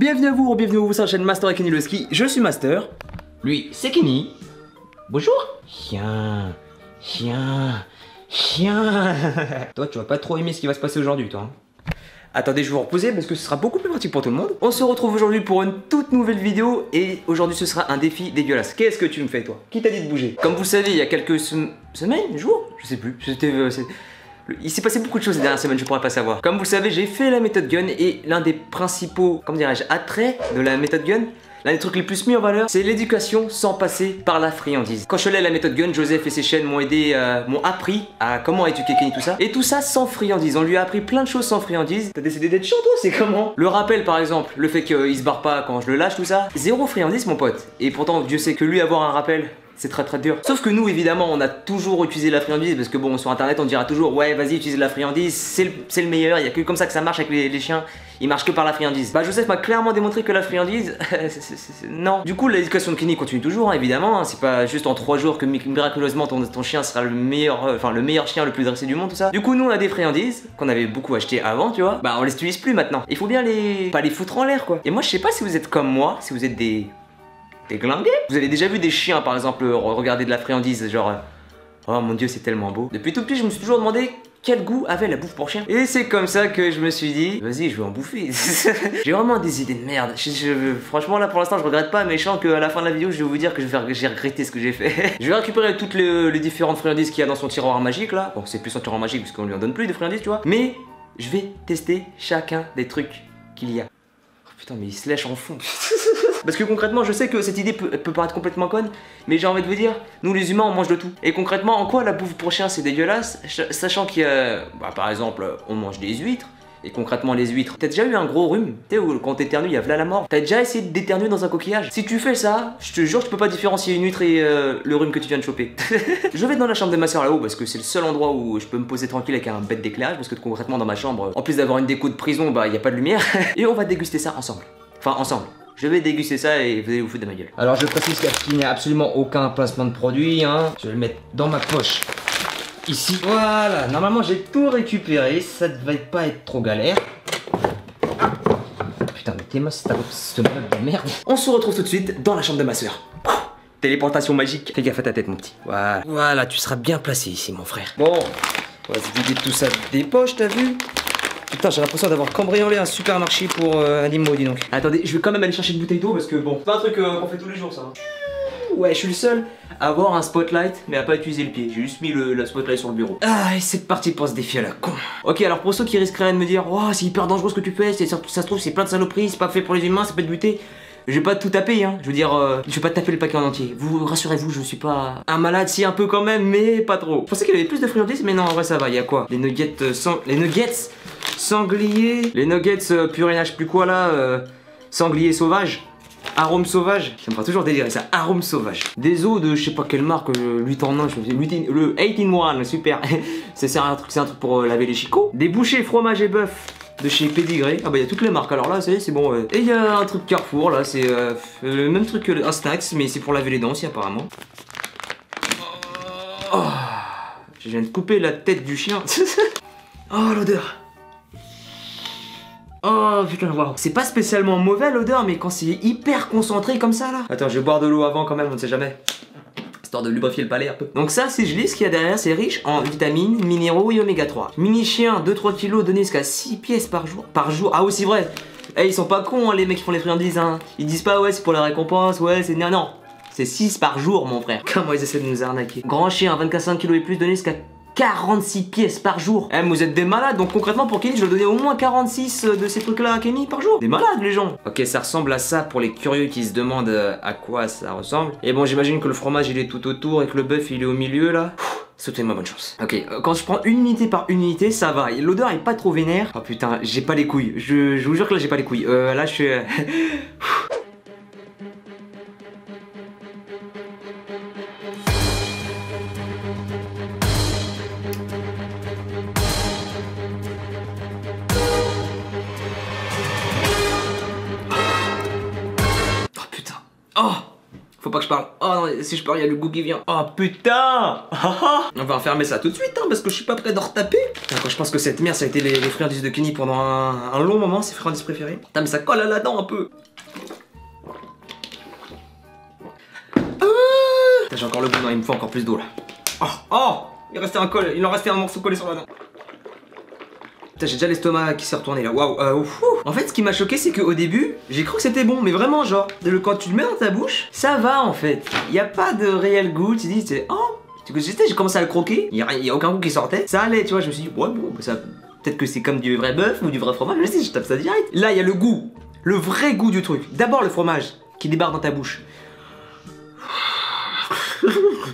Bienvenue à vous sur la chaîne Master et Kenny le ski. Je suis Master. Lui, c'est Kenny. Bonjour. Chien. Toi, tu vas pas trop aimer ce qui va se passer aujourd'hui, toi. Attendez, je vais vous reposer parce que ce sera beaucoup plus pratique pour tout le monde. On se retrouve aujourd'hui pour une toute nouvelle vidéo et aujourd'hui ce sera un défi dégueulasse. Qu'est-ce que tu me fais, toi? Qui t'a dit de bouger? Comme vous le savez, il y a quelques semaines, jours, je sais plus. Il s'est passé beaucoup de choses ces dernières semaines, je pourrais pas savoir. Comme vous le savez, j'ai fait la méthode gun et l'un des principaux, comment dirais-je, attraits de la méthode gun, l'un des trucs les plus mis en valeur, c'est l'éducation sans passer par la friandise. Quand je suis allé à la méthode gun, Joseph et ses chaînes m'ont aidé, m'ont appris à comment éduquer Kenny, tout ça. Et tout ça sans friandise. On lui a appris plein de choses sans friandise. T'as décidé d'être chiant, toi, c'est comment? Le rappel, par exemple, le fait qu'il se barre pas quand je le lâche, tout ça. Zéro friandise, mon pote. Et pourtant, Dieu sait que lui avoir un rappel, c'est très dur. Sauf que nous, évidemment, on a toujours utilisé la friandise parce que bon, sur internet, on dira toujours ouais, vas-y, utilise la friandise, c'est le meilleur. Il y a que comme ça que ça marche avec les chiens. Ils marchent que par la friandise. Bah, Joseph m'a clairement démontré que la friandise, non. Du coup, l'éducation de Kenny continue toujours, hein, évidemment. Hein. C'est pas juste en 3 jours que miraculeusement ton chien sera le meilleur, le meilleur chien le plus dressé du monde, tout ça. Du coup, nous, on a des friandises qu'on avait beaucoup acheté avant, tu vois. Bah, on les utilise plus maintenant. Il faut bien pas les foutre en l'air, quoi. Et moi, je sais pas si vous êtes comme moi, si vous êtes des glingués. Vous avez déjà vu des chiens, par exemple, regarder de la friandise, genre oh mon dieu, c'est tellement beau. Depuis tout petit, je me suis toujours demandé quel goût avait la bouffe pour chien. Et c'est comme ça que je me suis dit, vas-y, je vais en bouffer. J'ai vraiment des idées de merde. Franchement, là, pour l'instant, je regrette pas, mais je sens qu'à la fin de la vidéo, je vais vous dire que j'ai regretté ce que j'ai fait. Je vais récupérer toutes les différentes friandises qu'il y a dans son tiroir magique, là. Bon, c'est plus son tiroir magique, parce qu'on lui en donne plus de friandises, tu vois. Mais je vais tester chacun des trucs qu'il y a. Oh putain, mais il se lèche en fond. Parce que concrètement, je sais que cette idée peut paraître complètement conne, mais j'ai envie de vous dire, nous les humains, on mange de tout. Et concrètement, en quoi la bouffe pour chien c'est dégueulasse, sachant qu'il y a, par exemple, on mange des huîtres, et concrètement les huîtres. T'as déjà eu un gros rhume, tu sais, où quand t'éternues, il y a v'là la mort. T'as déjà essayé d'éternuer dans un coquillage? Si tu fais ça, je te jure, tu peux pas différencier une huître et le rhume que tu viens de choper. Je vais dans la chambre de ma soeur là-haut, parce que c'est le seul endroit où je peux me poser tranquille avec un bête d'éclairage, parce que concrètement dans ma chambre, en plus d'avoir une déco de prison, bah y a pas de lumière. Et on va déguster ça ensemble. Enfin, ensemble. Je vais déguster ça et vous allez vous foutre de ma gueule. Alors je précise qu'il n'y a absolument aucun placement de produit, hein. Je vais le mettre dans ma poche. Ici. Voilà, normalement j'ai tout récupéré, ça ne va pas être trop galère. Putain, mais t'es moche, ce meuble de merde. On se retrouve tout de suite dans la chambre de ma soeur. Téléportation magique. Fais gaffe à ta tête, mon petit. Voilà. Voilà, tu seras bien placé ici, mon frère. Bon, on va se vider tout ça des poches, t'as vu? Putain, j'ai l'impression d'avoir cambriolé un supermarché pour un limo, dis donc. Attendez, je vais quand même aller chercher une bouteille d'eau parce que bon, c'est pas un truc qu'on fait tous les jours, ça. Ouais, je suis le seul à avoir un spotlight, mais à pas utiliser le pied. J'ai juste mis le spotlight sur le bureau. Ah, et c'est parti pour ce défi à la con. Ok, alors pour ceux qui risqueraient de me dire, oh, c'est hyper dangereux ce que tu fais, ça se trouve, c'est plein de saloperies, c'est pas fait pour les humains, ça peut te buter. Je vais pas tout taper, hein. Je veux dire, je vais pas taper le paquet en entier. Vous rassurez-vous, je suis pas un malade, si un peu quand même, mais pas trop. Je pensais qu'il y avait plus de friandises, mais non, en vrai ça va. Il y a quoi? Les nuggets sanglier, les nuggets purinage plus quoi là, sanglier sauvage, arôme sauvage. Ça me fera toujours délirer ça, arôme sauvage. Des os de je sais pas quelle marque, 8 en 1, le 8 in 1, super. C'est un truc pour laver les chicots. Des bouchées fromage et bœuf de chez Pédigré. Ah bah il y a toutes les marques alors là, c'est bon. Et il y a un truc Carrefour là, c'est le même truc que un snacks, mais c'est pour laver les dents aussi apparemment. Oh, je viens de couper la tête du chien. Oh l'odeur. Oh putain, waouh. C'est pas spécialement mauvais l'odeur, mais quand c'est hyper concentré comme ça là. Attends, je vais boire de l'eau avant quand même, on ne sait jamais. Histoire de lubrifier le palais un peu. Donc ça, si je lis ce qu'il y a derrière, c'est riche en vitamines, minéraux et oméga 3. Mini chien, 2-3 kilos donnés jusqu'à 6 pièces par jour. Ah oui, c'est vrai. Eh, ils sont pas cons hein, les mecs qui font les friandises hein. Ils disent pas ouais c'est pour la récompense, ouais c'est... Non, c'est 6 par jour mon frère. Comment ils essaient de nous arnaquer. Grand chien, 24 kilos et plus donnés jusqu'à 46 pièces par jour. Eh, vous êtes des malades, donc concrètement pour Kenny, je dois donner au moins 46 de ces trucs-là à Kenny par jour. Des malades, les gens. Ok, ça ressemble à ça pour les curieux qui se demandent à quoi ça ressemble. Et bon, j'imagine que le fromage il est tout autour et que le bœuf il est au milieu là. Souhaitez-moi bonne chance. Ok, quand je prends une unité par unité, ça va. L'odeur est pas trop vénère. Oh putain, j'ai pas les couilles. Je vous jure que là, j'ai pas les couilles. Là, je suis... Oh Faut pas que je parle. Oh non, si je parle, il y a le goût qui vient. Oh putain. On va enfermer ça tout de suite, hein, parce que je suis pas prêt d'en retaper. Putain, quand je pense que cette merde, ça a été les friandises de Kenny pendant un long moment, ses friandises préférées. Putain, mais ça colle à la dent un peu. J'ai encore le goût, non, il me faut encore plus d'eau là. Oh, il en restait un morceau collé sur la dent. Putain, j'ai déjà l'estomac qui s'est retourné là, waouh. En fait, ce qui m'a choqué, c'est qu'au début, j'ai cru que c'était bon, mais vraiment, genre, quand tu le mets dans ta bouche, ça va en fait. Il y a pas de réel goût, tu dis, c'est j'ai commencé à le croquer, il y a aucun goût qui sortait, ça allait, tu vois, je me suis dit, ouais, bon, ça, peut-être que c'est comme du vrai bœuf ou du vrai fromage, je tape ça direct. Là, il y a le goût, le vrai goût du truc. D'abord, le fromage qui débarque dans ta bouche.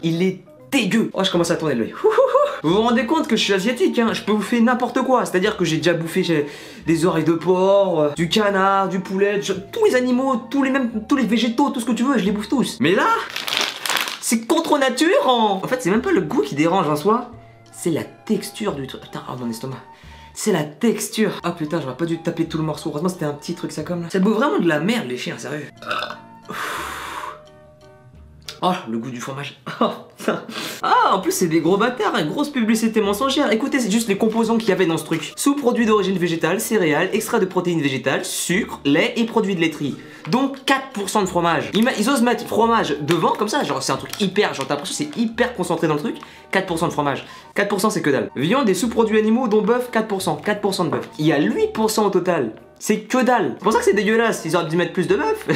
Il est dégueu. Oh, je commence à tourner l'œil. Vous vous rendez compte que je suis asiatique, hein? Je peux bouffer n'importe quoi. C'est-à-dire que j'ai déjà bouffé des oreilles de porc, du canard, du poulet, tous les animaux, tous les végétaux, tout ce que tu veux, je les bouffe tous. Mais là, c'est contre nature. En fait, c'est même pas le goût qui dérange en soi, c'est la texture du truc. Putain, oh mon estomac. C'est la texture. Ah putain, j'aurais pas dû taper tout le morceau. Heureusement, c'était un petit truc ça comme là. Ça bouffe vraiment de la merde, les chiens, sérieux. Oh, le goût du fromage. Oh, putain. Ah, en plus, c'est des gros bâtards, hein, grosse publicité mensongère. Écoutez, c'est juste les composants qu'il y avait dans ce truc. Sous-produits d'origine végétale, céréales, extrait de protéines végétales, sucre, lait et produits de laiterie. Donc 4% de fromage. Ils osent mettre fromage devant comme ça, genre c'est un truc hyper, genre t'as l'impression que c'est hyper concentré dans le truc. 4% de fromage. 4% c'est que dalle. Viande et sous-produits animaux dont bœuf, 4%. 4% de bœuf. Il y a 8% au total. C'est que dalle. C'est pour ça que c'est dégueulasse. Ils auraient dû mettre plus de bœuf.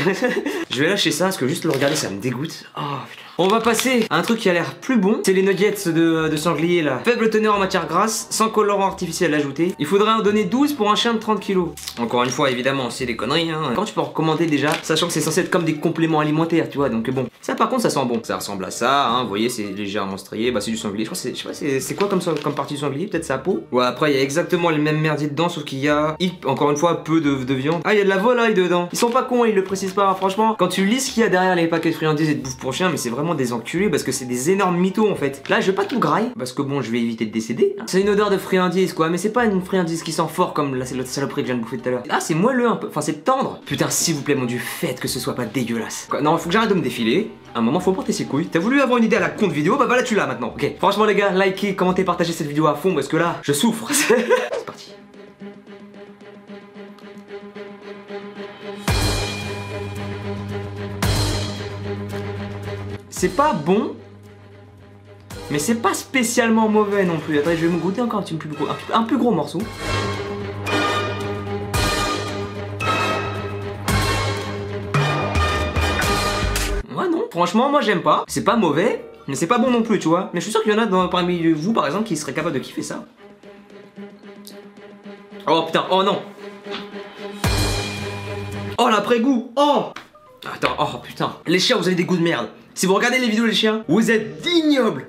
Je vais lâcher ça parce que juste le regarder ça me dégoûte. Oh putain. On va passer à un truc qui a l'air plus bon. C'est les nuggets de sanglier là. Faible teneur en matière grasse, sans colorant artificiel ajouté. Il faudrait en donner 12 pour un chien de 30 kilos. Encore une fois, évidemment, c'est des conneries. Hein. Quand tu peux en recommander déjà, sachant que c'est censé être comme des compléments alimentaires, tu vois. Donc bon. Ça par contre, ça sent bon. Ça ressemble à ça. Hein. Vous voyez, c'est légèrement strié. Bah c'est du sanglier. Je sais pas, c'est quoi comme partie du sanglier? Peut-être sa peau. Ouais, après il y a exactement les mêmes merdiers dedans, sauf qu'il y a, encore une fois, peu de viande. Ah, il y a de la volaille dedans. Ils sont pas cons, ils le précisent pas. Franchement, quand tu lis ce qu'il y a derrière les paquets de friandises et de bouffe pour chien, mais c'est vraiment des enculés parce que c'est des énormes mythos en fait. Là, je vais pas tout grailler parce que bon, je vais éviter de décéder. Hein. C'est une odeur de friandise quoi, mais c'est pas une friandise qui sent fort comme la saloperie que je viens de bouffer tout à l'heure. Ah, c'est moelleux un peu. Enfin, c'est tendre. Putain, s'il vous plaît, mon dieu, faites que ce soit pas dégueulasse. Quoi, non, faut que j'arrête de me défiler. À un moment, faut porter ses couilles. T'as voulu avoir une idée à la con de vidéo, bah voilà, tu l'as maintenant. Ok. Franchement, les gars, likez, commentez, partagez cette vidéo à fond parce que là, je souffre. C'est parti. C'est pas bon, mais c'est pas spécialement mauvais non plus. Attendez, je vais me goûter encore un plus gros morceau. Ouais non, franchement moi j'aime pas. C'est pas mauvais, mais c'est pas bon non plus, tu vois. Mais je suis sûr qu'il y en a parmi vous par exemple qui seraient capables de kiffer ça. Oh putain, oh non. Oh l'après-goût. Oh. Attends, oh putain. Les chiens, vous avez des goûts de merde. Si vous regardez les vidéos les chiens, vous êtes ignobles.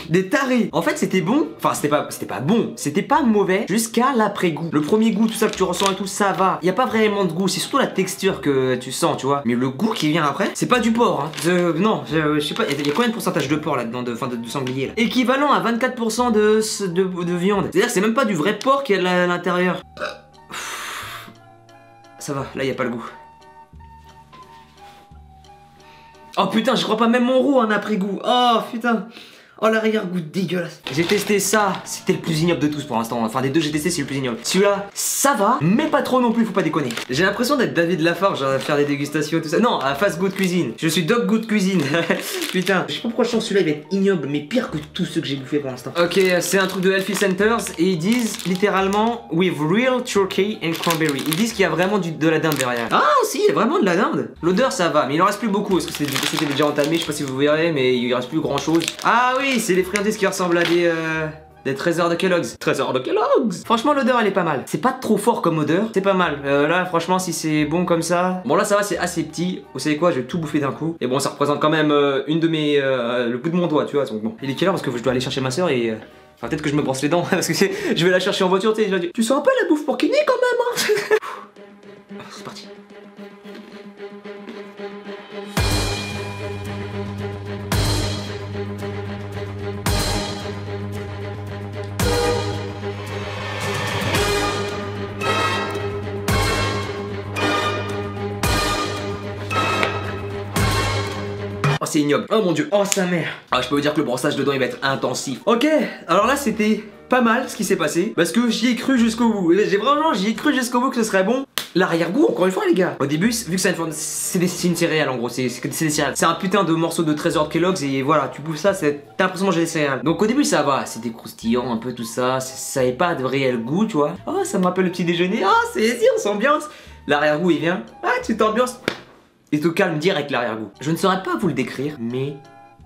Des tarés. En fait c'était bon, enfin c'était pas bon, c'était pas mauvais jusqu'à l'après-goût. Le premier goût, tout ça que tu ressens et tout, ça va. Y a pas vraiment de goût, c'est surtout la texture que tu sens, tu vois. Mais le goût qui vient après, c'est pas du porc, hein. Non, je sais pas, y a combien de pourcentage de porc là-dedans, de sanglier là. Équivalent à 24% de viande. C'est-à-dire que c'est même pas du vrai porc qui est à l'intérieur. Ça va, là y a pas le goût. Oh putain, je crois pas, même mon roux en après-goût. Oh putain. Oh l'arrière-goût dégueulasse. J'ai testé ça, c'était le plus ignoble de tous pour l'instant. Enfin des deux j'ai testé, c'est le plus ignoble. Celui-là, ça va, mais pas trop non plus, faut pas déconner. J'ai l'impression d'être David Lafarge à faire des dégustations tout ça. Non, à Fast Good Cuisine. Je suis Dog Good Cuisine. Putain, je sais pas pourquoi je sens celui-là il va être ignoble, mais pire que tous ceux que j'ai bouffé pour l'instant. Ok, c'est un truc de Healthy Centers et ils disent littéralement with real turkey and cranberry. Ils disent qu'il y a vraiment de la dinde derrière. Ah si, il y a vraiment de la dinde. L'odeur ça va, mais il en reste plus beaucoup parce que c'était déjà entamé, je sais pas si vous verrez, mais il reste plus grand chose. Ah oui, c'est les friandises qui ressemblent à des trésors de Kellogg's. Trésors de Kellogg's. Franchement l'odeur elle est pas mal. C'est pas trop fort comme odeur, c'est pas mal. Là franchement si c'est bon comme ça. Bon là ça va, c'est assez petit. Vous savez quoi, je vais tout bouffer d'un coup. Et bon ça représente quand même une de mes... le bout de mon doigt tu vois. Donc bon. Il est quelle heure parce que je dois aller chercher ma soeur et... Enfin peut-être que je me brosse les dents parce que je vais la chercher en voiture tu sais. Tu sens un peu la bouffe pour Kenny quand même hein. C'est parti. c'est ignoble. Oh mon dieu. Oh sa mère. Ah, je peux vous dire que le brossage dedans il va être intensif. Ok, alors là c'était pas mal ce qui s'est passé. Parce que j'y ai cru jusqu'au bout. J'y ai cru jusqu'au bout que ce serait bon. L'arrière-goût, encore une fois les gars. Au début, vu que c'est une céréale en gros, c'est des céréales. C'est un putain de morceau de trésor de Kellogg's et voilà, tu bouffes ça, t'as l'impression de manger des céréales. Donc au début ça va, c'était croustillant un peu tout ça, ça n'avait pas de réel goût, tu vois. Oh, ça me rappelle le petit déjeuner, oh c'est on s'ambiance. L'arrière-goût il vient, ah tu t'ambiances. Et te calme direct l'arrière-goût. Je ne saurais pas vous le décrire, mais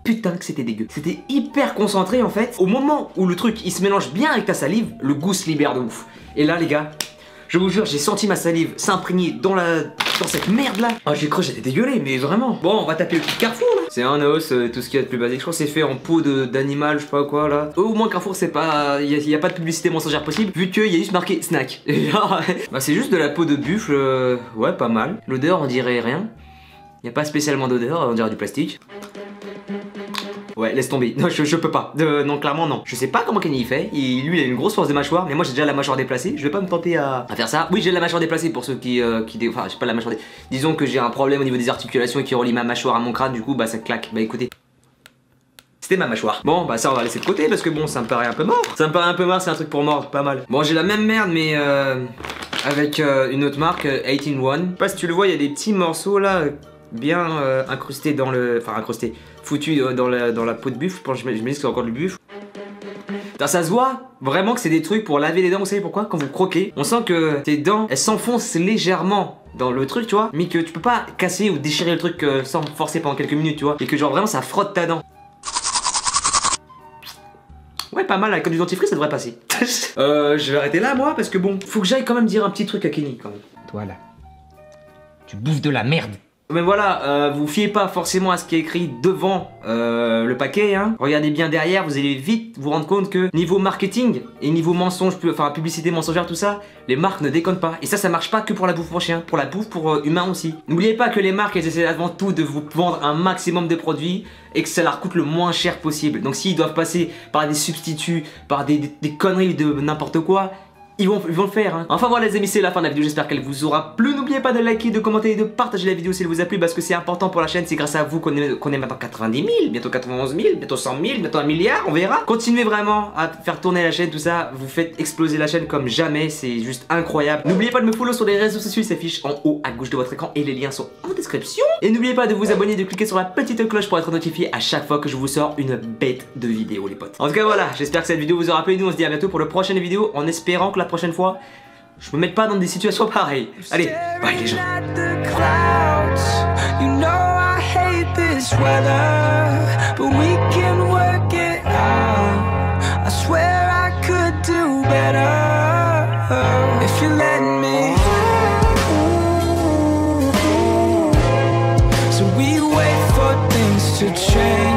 putain que c'était dégueu. C'était hyper concentré en fait. Au moment où le truc il se mélange bien avec ta salive, le goût se libère de ouf. Et là les gars, je vous jure, j'ai senti ma salive s'imprégner dans cette merde là. Oh, j'ai cru que j'étais dégueulé, mais vraiment. Bon, on va taper le petit Carrefour là. C'est un os, tout ce qu'il y a de plus basique. Je crois que c'est fait en peau d'animal, je sais pas quoi là. Au moins Carrefour, c'est pas. Il y a pas de publicité mensongère possible, vu qu'il y a juste marqué snack. Bah, c'est juste de la peau de buffle, ouais, pas mal. L'odeur, on dirait rien. Il y a pas spécialement d'odeur, on dirait du plastique. Ouais, laisse tomber. Non, je peux pas. Non, clairement, non. Je sais pas comment Kenny il fait. Lui, il a une grosse force de mâchoire, mais moi j'ai déjà la mâchoire déplacée. Je vais pas me tenter à faire ça. Oui, j'ai la mâchoire déplacée pour ceux enfin, j'ai pas la mâchoire disons que j'ai un problème au niveau des articulations et qui relie ma mâchoire à mon crâne, du coup, bah ça claque. Bah écoutez. C'était ma mâchoire. Bon, bah ça on va laisser de côté parce que bon, ça me paraît un peu mort. Ça me paraît un peu mort, c'est un truc pour mordre, pas mal. Bon, j'ai la même merde, mais avec une autre marque, 18-1. Je sais pas si tu le vois, il y a des petits morceaux là, bien incrustés dans le. Enfin, incrustés. Foutu dans la peau de buffle, je me dis que c'est encore du buffle. Ça se voit vraiment que c'est des trucs pour laver les dents, vous savez pourquoi? Quand vous croquez, on sent que tes dents, elles s'enfoncent légèrement dans le truc, tu vois, mais que tu peux pas casser ou déchirer le truc sans forcer pendant quelques minutes, tu vois, et que genre vraiment ça frotte ta dent. Ouais, pas mal, avec du dentifrice ça devrait passer. Je vais arrêter là moi, parce que bon, faut que j'aille quand même dire un petit truc à Kenny quand même. Toi là, tu bouffes de la merde. Mais voilà, vous fiez pas forcément à ce qui est écrit devant le paquet, hein. Regardez bien derrière, vous allez vite vous rendre compte que niveau marketing et niveau mensonge, enfin publicité mensongère, tout ça, les marques ne déconnent pas. Et ça marche pas que pour la bouffe pour chien, pour la bouffe pour humain aussi. N'oubliez pas que les marques, elles essaient avant tout de vous vendre un maximum de produits et que ça leur coûte le moins cher possible. Donc s'ils doivent passer par des substituts, par des conneries de n'importe quoi, ils vont le faire, hein. Enfin voilà les amis, c'est la fin de la vidéo, j'espère qu'elle vous aura plu. N'oubliez pas de liker, de commenter et de partager la vidéo si elle vous a plu, parce que c'est important pour la chaîne. C'est grâce à vous qu'on est maintenant 90 000, bientôt 91 000, bientôt 100 000, bientôt 1 milliard, on verra. Continuez vraiment à faire tourner la chaîne, tout ça, vous faites exploser la chaîne comme jamais, c'est juste incroyable. N'oubliez pas de me follow sur les réseaux sociaux, ils s'affichent en haut à gauche de votre écran et les liens sont en description. Et n'oubliez pas de vous abonner et de cliquer sur la petite cloche pour être notifié à chaque fois que je vous sors une bête de vidéo les potes. En tout cas voilà, j'espère que cette vidéo vous aura plu, nous on se dit à bientôt pour la prochaine vidéo, en espérant que la prochaine fois je me mette pas dans des situations pareilles. Allez, bye les gens. You know I hate this weather, but we can work it out. I swear I could do better if you let me. So we wait for things to change.